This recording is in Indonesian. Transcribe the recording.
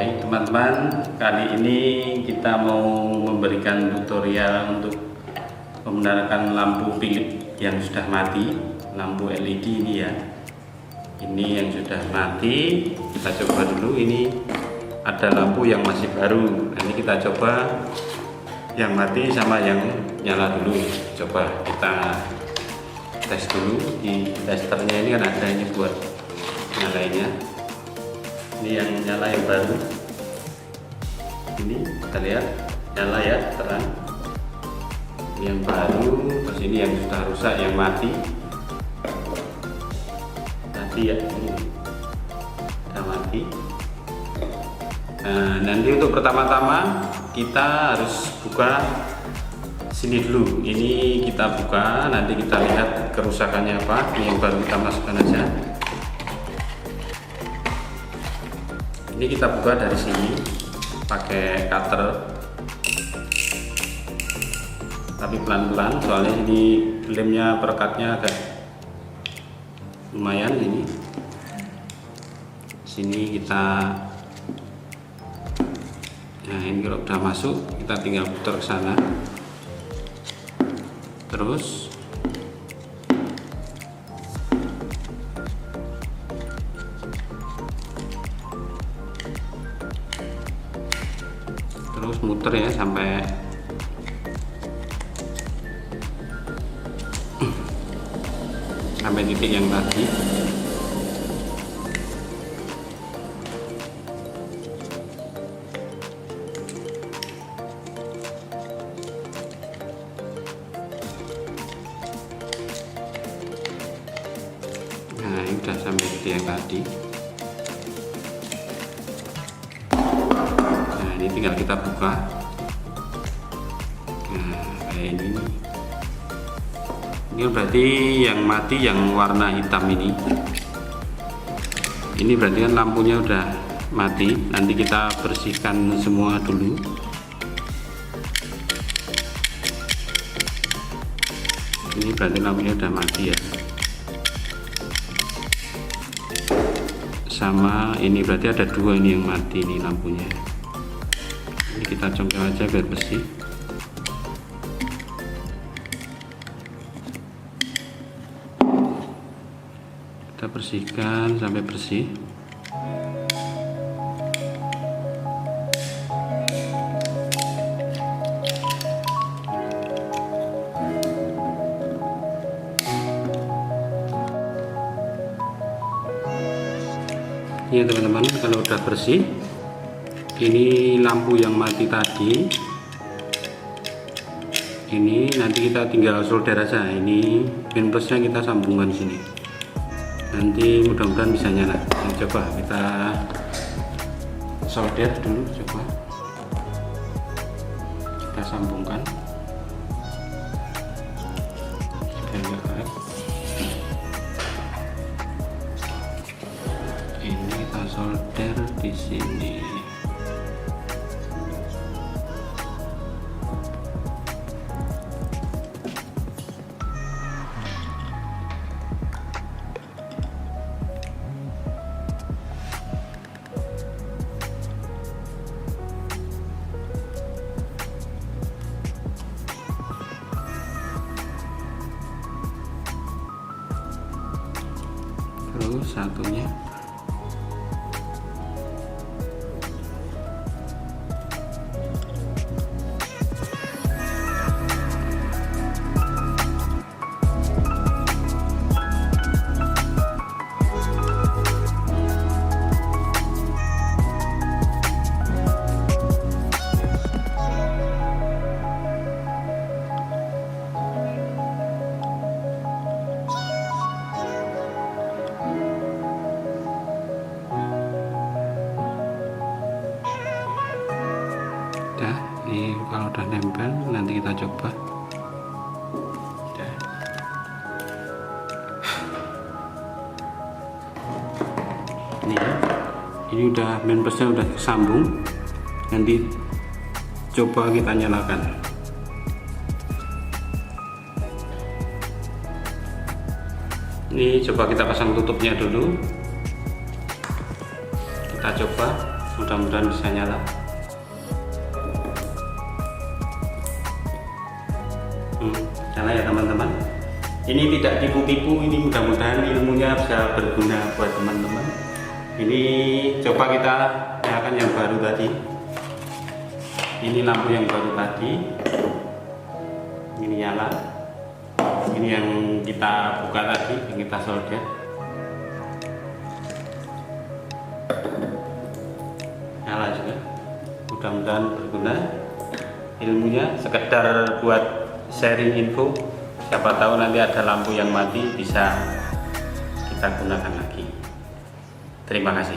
Baik teman-teman, kali ini kita mau memberikan tutorial untuk membenarkan lampu Philips yang sudah mati, lampu LED ini ya. Ini yang sudah mati, kita coba dulu. Ini ada lampu yang masih baru. Nanti kita coba yang mati sama yang nyala dulu. Coba kita tes dulu. Di testernya ini kan ada ini buat nyalainnya. Ini yang nyala yang baru. Ini kita lihat nyala ya, terang. Ini yang baru, terus ini yang sudah rusak, yang mati. Mati ya, ini sudah mati. Nah, nanti untuk pertama-tama kita harus buka sini dulu. Ini kita buka, nanti kita lihat kerusakannya apa. Ini yang baru kita masukkan aja. Ini kita buka dari sini pakai cutter, tapi pelan-pelan soalnya ini lemnya perekatnya agak lumayan. Ini sini kita, nah ini kalau udah masuk kita tinggal putar ke sana, terus muter ya sampai titik yang tadi. Nah ini udah sampai titik yang tadi. Ini tinggal kita buka. Nah kayak ini. Ini berarti yang mati yang warna hitam ini. Ini berarti kan lampunya udah mati. Nanti kita bersihkan semua dulu. Ini berarti lampunya udah mati ya. Sama ini berarti ada dua ini yang mati ini lampunya. Ini kita congkel aja biar bersih. Kita bersihkan sampai bersih. Ini teman-teman, kalau udah bersih, ini lampu yang mati tadi, ini nanti kita tinggal solder aja. Ini pin plusnya kita sambungkan sini, nanti mudah-mudahan bisa nyala. Nah, coba kita solder dulu, coba kita sambungkan. Ini kita solder di sini. Terus satunya udah. Ini kalau udah nempel nanti kita coba. Udah. Ini ya, ini udah main plusnya udah sambung. Nanti coba kita nyalakan. Ini coba kita pasang tutupnya dulu. Kita coba. mudah-mudahan bisa nyala. Nyala ya teman-teman. Ini tidak tipu-tipu, ini mudah-mudahan ilmunya bisa berguna buat teman-teman. Ini coba kita nyalakan yang baru tadi. Ini lampu yang baru tadi. Ini nyala. Ini yang kita buka tadi, yang kita solder. Nyala juga. Mudah-mudahan berguna ilmunya, sekedar buat sharing info. Siapa tahu nanti ada lampu yang mati bisa kita gunakan lagi. Terima kasih.